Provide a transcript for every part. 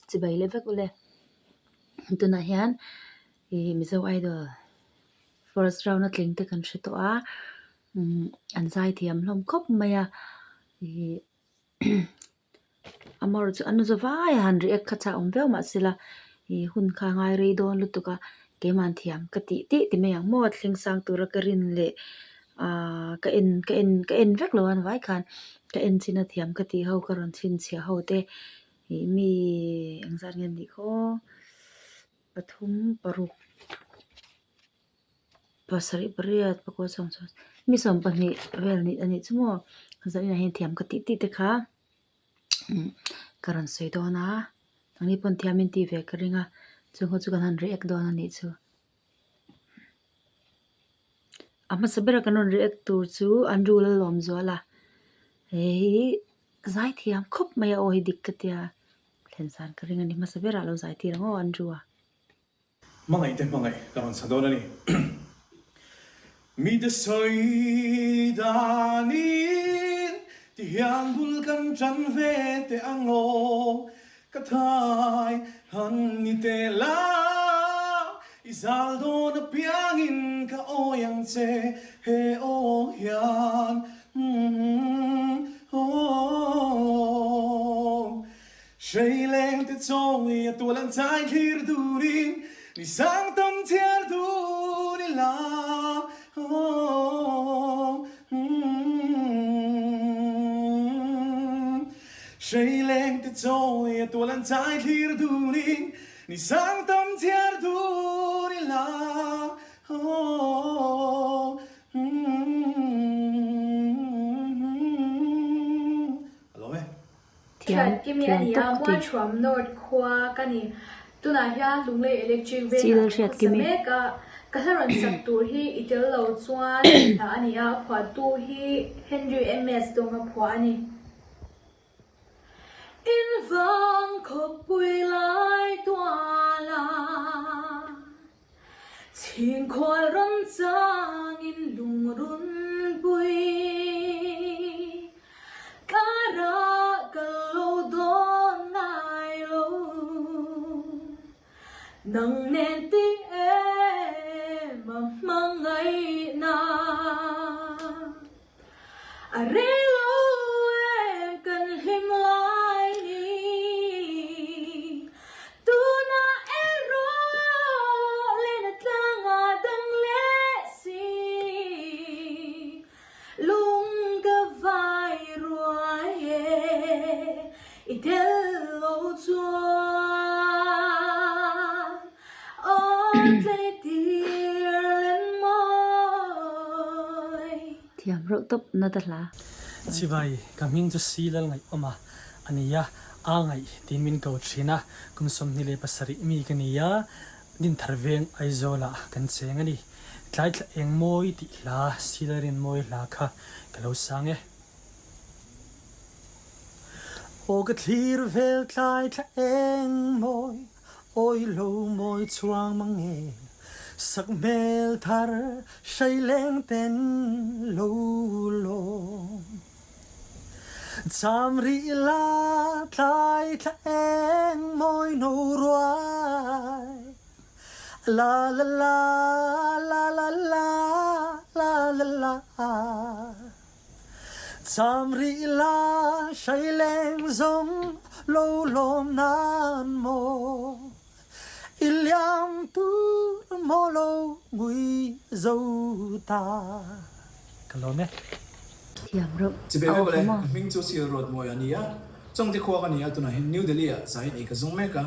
chỉ bảy level của lệ tụi này hiền Mizo idol first round nó tính tới cần sự to anh Zaithiam lom khóc mày thì amor chu anu zawai han ri ek khacha omvel ma sila hun kha ngai ri don lutuka ke man thiam ka ti me yang mo thling sang tura ka rin le ka en vek lo an vai khan ka en china thiam ka ti ho ka ron chin chia ho te mi angzar ngen ni kho pathum paru pasari pariat pako song so mi som pa ni vel ni ani chumo zai na hen thiam ka ti te kha karan sei do na ani pon thiamin ti ve karinga chung ho chu kan han react do na ni chu ama sabera kanon react tur chu anru la lom zo la Zaithiam khop maya o hi dikkatia thensan karinga ni ma sabera lo Zaithiam o anru mangai karon sadona ni mi de soi danin ti hiang bul kan chan ve te ango kathai han ni te la izaldo na piangin ka oyang che he o yan Shaileng te choi a tualan chai khir durin ni sang tam thiar du ni la Shaileng te choi a tualan chai khir durin ni sang tam thiar du ni la Thiam kim ya ni a mo chom nord khwa kani tuna hia lungle electric vein same ka haron sak tur hi itel lo chuan ta ani a phwa tu hi Henry MS donga phwa ani in vang khop pui lai twala ching khol ron chang in lung run pui kara nang nen ti em mangai na are lo em kan him lai ni tu na ero le na tlanga dang le si lung ga vai ruaye itel lo chua thiam ro top na ta la chivai kaming chu silal ngai oma ania angai timin ko thina kumsom ni le pasari mi kania din tharveng aizola kan cheng ani tlai tla eng moi ti la silarin moi la kha kalo sange o ka thlir vel tlai tla eng moi oi lo moi chuang mange sắc mel thar say lên tên lâu lo cham ri la thay thay môi nâu ruai la la la la la la la la la cham ri la say lên giống lâu lom nan mo iliam tu molo ngui dâu ta kalau me thiam ro chỉ biết cái này mình cho xíu rồi mọi anh nhá trong cái khoa cái này tụi nó hiện New Delhi à sai này cái giống mấy cái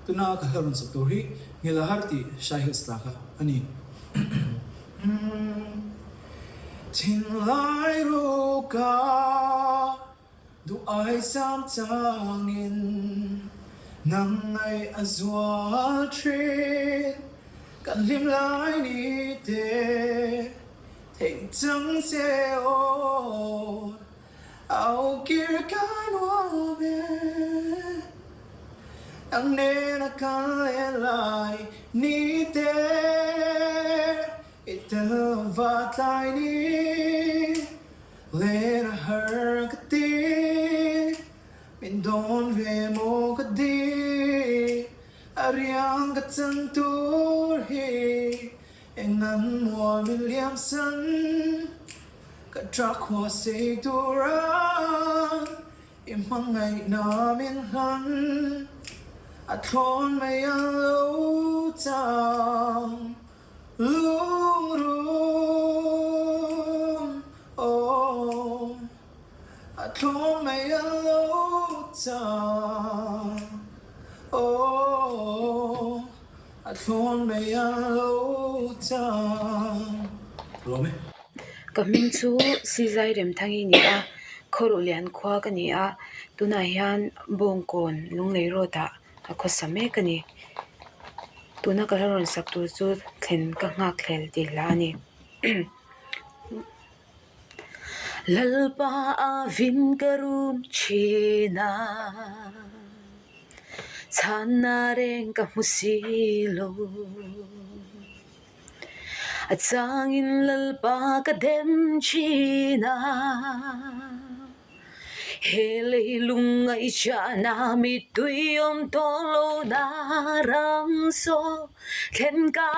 tụi nó cái hơn sắp tới hi nghe là harti sai hết là cái anh tin lại ru ka du ai sam chang in nang ai azwal tree kan lim lai ni te theng chẳng xe ô ao kia kan wa be ang ne na kan le lai ni te ita va lai ni le na her ka ti min don ve mo ka di Ariang ka chân tur hi Engan mua William san Ka trak hoa say turan Imang ngay namin han At thon may ang lâu tang Lurum Oh At thon may ang lâu tang Oh At thon may ang lâu tang Rồi Kaming chu si Zaithiam thangi ni a khoro lian khwa ka ni a tuna hian bongkon lunglei ro da a kho same ka ni tuna ka ron sak tu chu thlen ka nga khlel ti la ni lalpa a vin karum china chana reng ka musilo Atangin lalpa ka dem china Hele lungay chana mi tuyom tolo na rangso Ken ka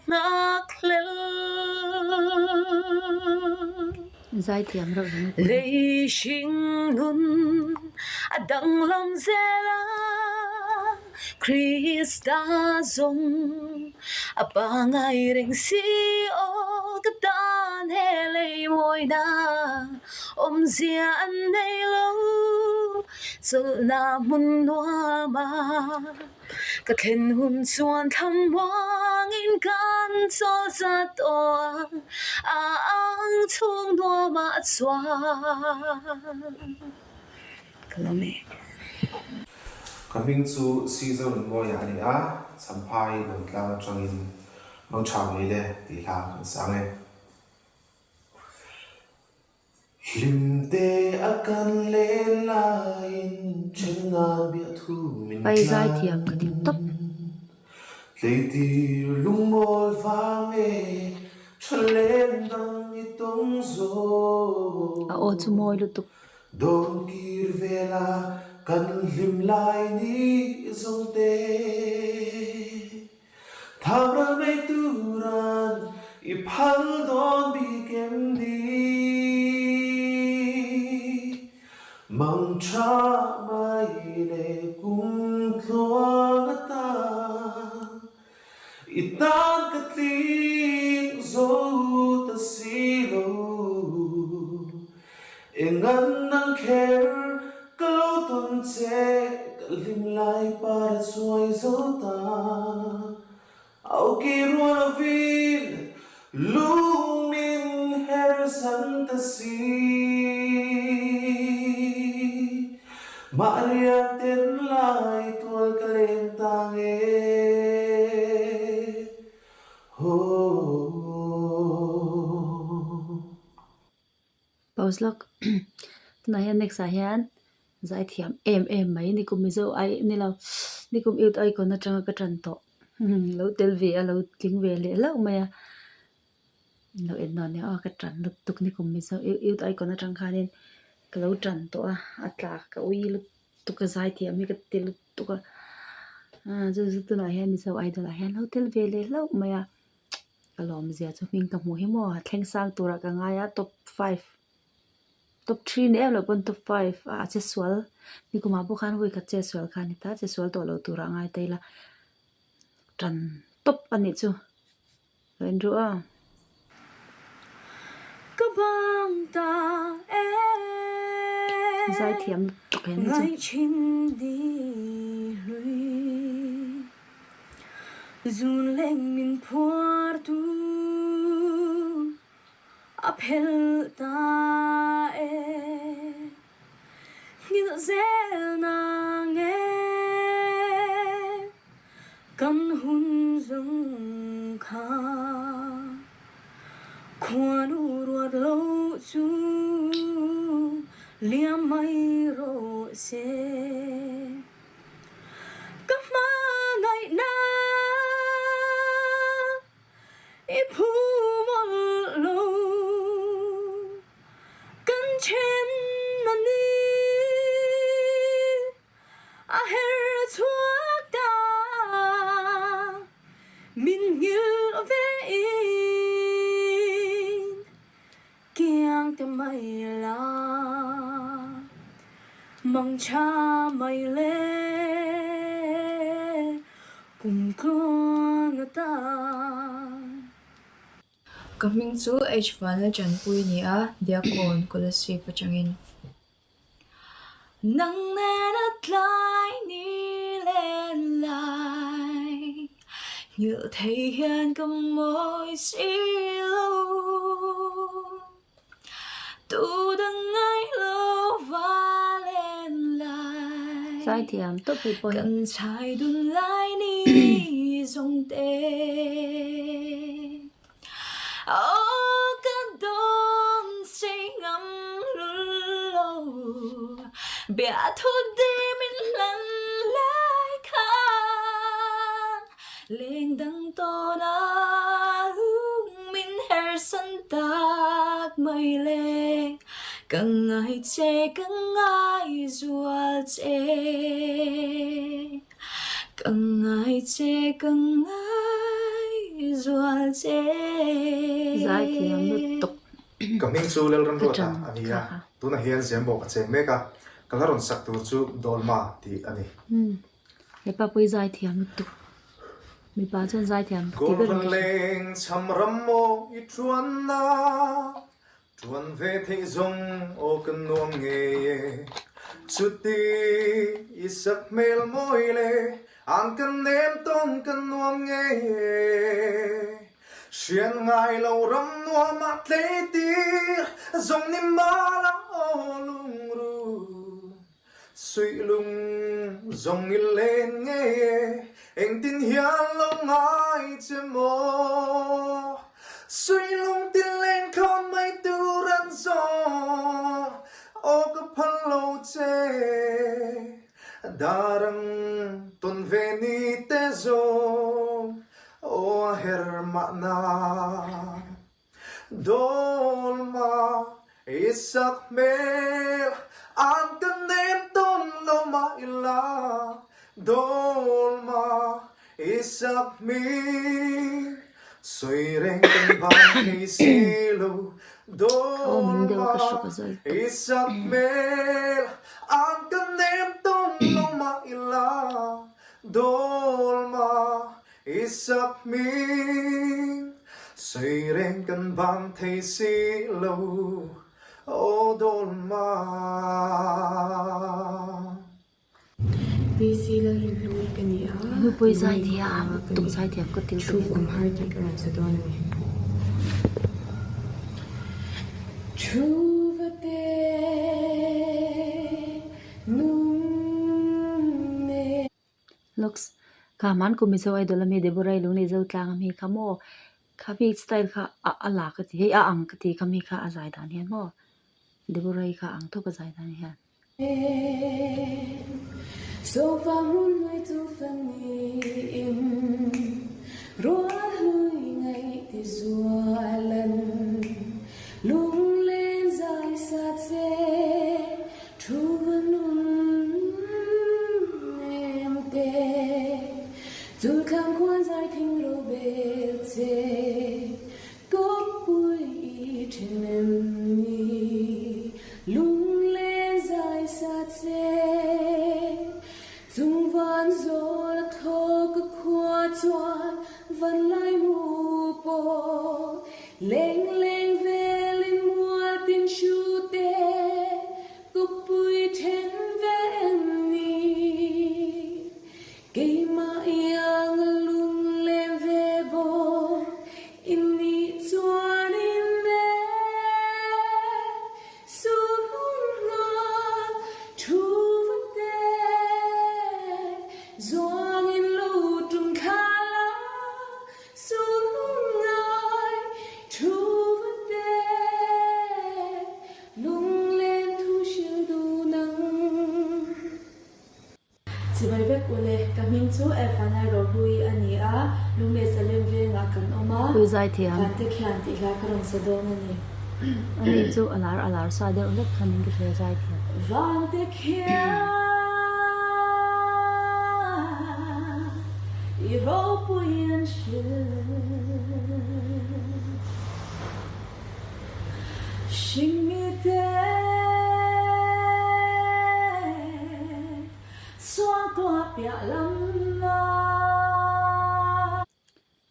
ngaklel Zaithiam ro Lei shing nun adang lam zela Krista zong apangay ring si o kadan helay moy na zia an nay lo sul na mun noa ma kathen hun chuan tham wang in kan so sa to ang chung noa ma chwa kalome Coming to season boy ani a sampai non tlang changin non chang le ti la kan sange limte akan le lain chenga bi thu min pai Zaithiam ka tim top leiti lungmol vange chalen dang itong zo a o chu moi lu tuk Don kir vela kan lim lai ni zongte Thamra mai turan I phal don bi kem di Mang cha mai le kum tloang ta Itan katling zo ta silo Engan nang care kalau ton che kalim lai para suai zota au ki ruan vin lung min her santa si Maria ten lai tual kalentang pause lok tuna hian next a hian Zaithiam em mai ni kum Mizo ai ni lo ni kum ut ai kon na tanga ka tran to lo tel ve a lo tling ve le lo maya lo en non ya ka tran lu tuk ni kum Mizo ut ai kon na tang khanin ka lo tran to a atla ka ui lu tuk ka Zaithiam mi ka tel tu ka zu tuna hian Mizo ai do la hian lo tel ve le lo maya kalom zia chu ming ka mu hi mo thleng sang tura ka nga ya top 5 top 3 ne lo pon top 5 a che swal ni kuma bu khan hui ka che swal khan ta che swal to lo tura ngai taila tran top ani chu len ru a ka bang ta e Zaithiam to ken chu chin di lui zun leng min phuar tu apel ta e ni zel na nge kan hun zong kha khuan u ruat lo chu liam mai ro se ka ma ngai na I phu mol lo kan chen na ni a her chuak ta ve in kiang te mai la mong cha mai le cùng con ta Coming to H1 Jan Pui ni a diakon kulasi pachangin nang nét lại ni lên lại như thể hiện cầm môi xí lâu tu đừng ngay lâu và lên lại Zaithiam tốt bị bồi cần trái đun lại ni dòng tê cái đón say ngắm lâu bia thuốc đi mình lần lại khăn lên đằng to na mình her sân tạc mây lệ càng ngày chê càng ngày ruột chê càng ngày chê càng ngày ruột chê Zaithiam nút tục Kaming chu lel ran rota ania tuna hian zembo ka che meka kalaron sak tu chu dolma ti ani he pa pui Zaithiam nút tục mi pa chon Zaithiam ti gol be ran leng cham ram mo I chuan na chuan ve thei zong o kan nuam nge chuti isak mel moile an kan nem ton kan nuam nge xuyên ngày lâu rắm noa mặt lấy tia dòng niềm ba la ô lung ru suy lung dòng đi lên nghe anh tin hiền lâu ai chưa mò suy lung tin lên không mấy tu răn gió ô cái phần lâu chê darang ton về ni te zo o hermana dolma isak mel an kanem ton loma ila dolma isak mi soy reng kan bang hey silo dolma isak mel an kanem ton loma ila dolma isak mi say reng kan bang thay si lâu ô dolma busy la lui ka ni a mi pui Zaithiam tuk Zaithiam ko til true from heart and around sa don mi true va te num ne looks ka man ko Mizo idol mi deburai lu ni zo tlang mi khamo khabi style kha ala ka ti a ang ka ti kami kha a zai dan hian mo deburai kha ang to ka zai dan hian so vang hun noi tu phang ni in rua hui ngày ti zualan lung lên dài sát se thu nun em te tu kham khuan dài thinh ro be che có bụi trên em ni lung lên dài sát se dung van zol tho ka khua chuan van lai mu po leng leng ve lin mua tin chu te có bụi trên ve em ni cây ma yang lung lên ve bo in ni chuan in de su nga thu va te zoang in lo tum khala su ngai thu va te lung lên thu shil du nang Sibai vek ule kaming chu efana ro hui ani a lungme salem ve nga kan oma pui Zaithiam kan te khyan ti la karon sa don ani ani chu alar sa de ulek khanin ki se Zaithiam van te khyan i ro puin 是，心里的双多别lâm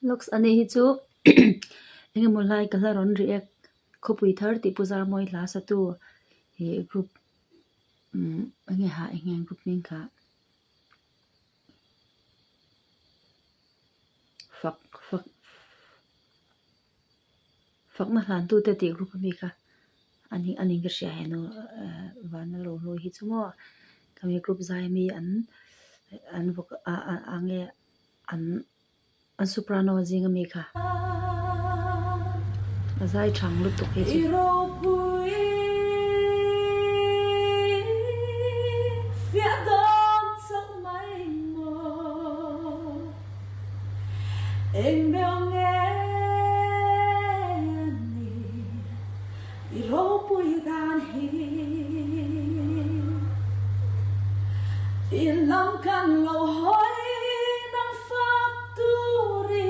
looks ani hi chu enge mulai kalaron react khopui thar ti puzar moi la sa tu he group enge ha enge group ning kha fak fak fak ma hlan tu te ti group mi kha ani ga sha heno van lo lo hi chu mo kami group zai mi an vok ange an soprano zinga mi kha azai chang lu tu hi chu iro bui phía đông sông mây mờ em bèo nghe ni iro bui gan hi in lam kan lo hoi nang fa tu ri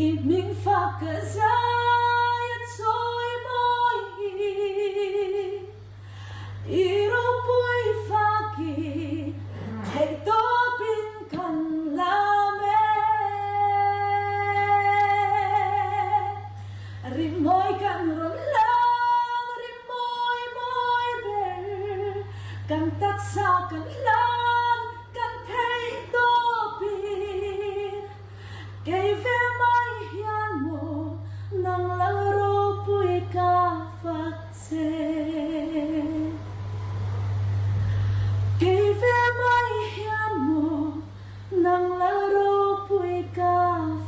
in min fa ka za ya choi moi iro bui fa ki thei to bin kan la me rim moi kan ron lang rim moi ber kan tak sa kan lang kan thei to bin kei ve mai hian mo nang lang ro pui ka fat se kei ve mai hian mo nang lang ro pui ka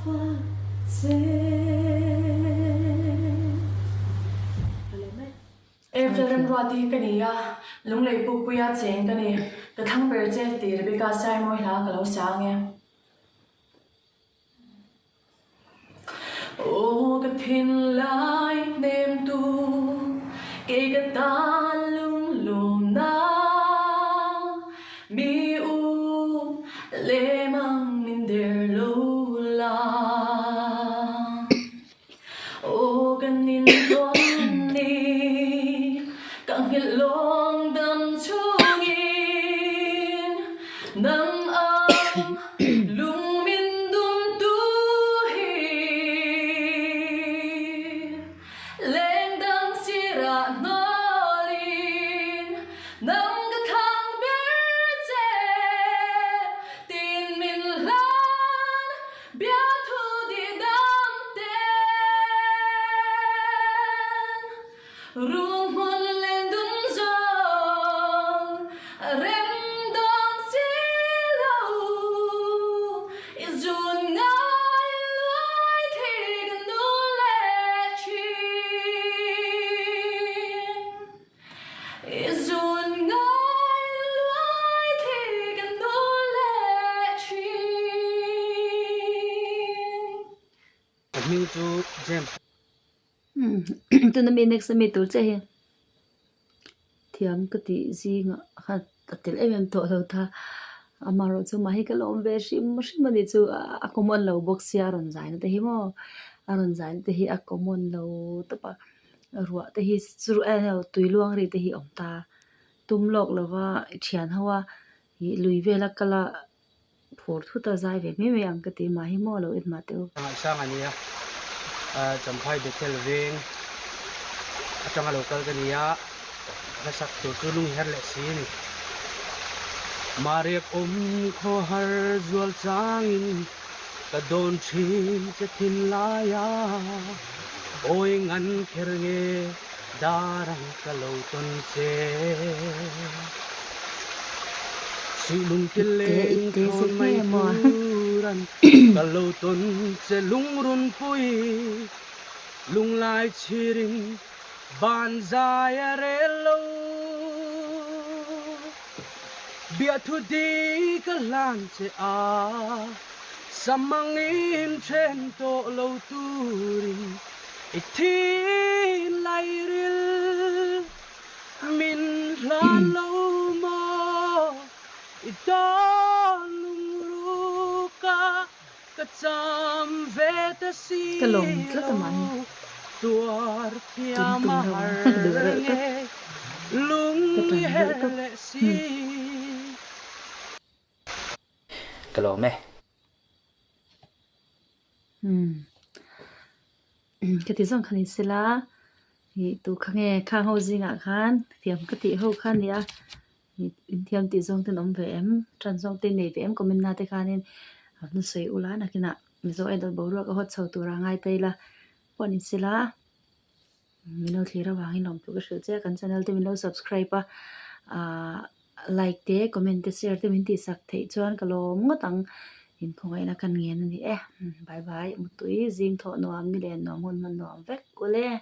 fat se Everyone roti kaniya lunglei pupuya cheng kani ka thang ber che ti rebecca sai moi la ka lo sang e o ka thin lai nem tu ke ka tan lung lum na mi u le mang min der lo la o kan nin don ni càng hiện long đâm chung nắng ấm lung min dum tu hi lên đâm sira nolin nắng cái thang biết che tin min lan biết thu đi đam tên rung hôn lên đúng giòn rem đón xí lâu dùn ngay lối thì gần nụ lệ chi dùn ngay lối thì gần nụ lệ chi Mizo James tu na mi next mi tur che he thiam ka ti zi nga kha tatil em to lo tha amaro chu ma hi ka lom ve shim mani chu a common lo box ya ron zai na te hi mo aron zai te hi a common lo ta pa ruwa te hi churu a no tui luang ri te hi om ta tum lok lova thian hawa hi lui ve la kala phor thu ta zai ve me ang ka ti ma hi mo lo it ma te sang ania cham phai de tel veng atanga local kania na sak tu tu lung her le sin mariak kho har zual changin ka don thin che thin la ya oi ngan kher nge darang ka lo ton che silung kileng thon mai turan ka lo ton che lung run pui lung lai chiring ban zaya relo bia thu di ka lan che a samangin chen to lo turin itin lai ril min la lo mo idolung ruka ka cái lồng rất là mạnh tung tung đâu được rồi cái tròn rất tốt cái lỗ mẹ cái tiếng khăn đi xí lá thì tụ khang nghe khang hậu gì ngã khan tiệm cái tị hậu khan đi tiệm tị dòng tên ông về em trans dòng tên này về em comment na te khan nên nó sấy ula na kina Mizo idol bầu ruột hot sầu tu ra ngay tay là bọn in xí lá mình nói ra vàng lòng tụ cái sự chứ kan channel thì mình nói subscribe like te comment te share te mình tị sắc thấy chuan cái lô ngót tăng in không ai là kan nghe nên bye bye một túi riêng thọ noam ni len noam hôn man noam vek cô lê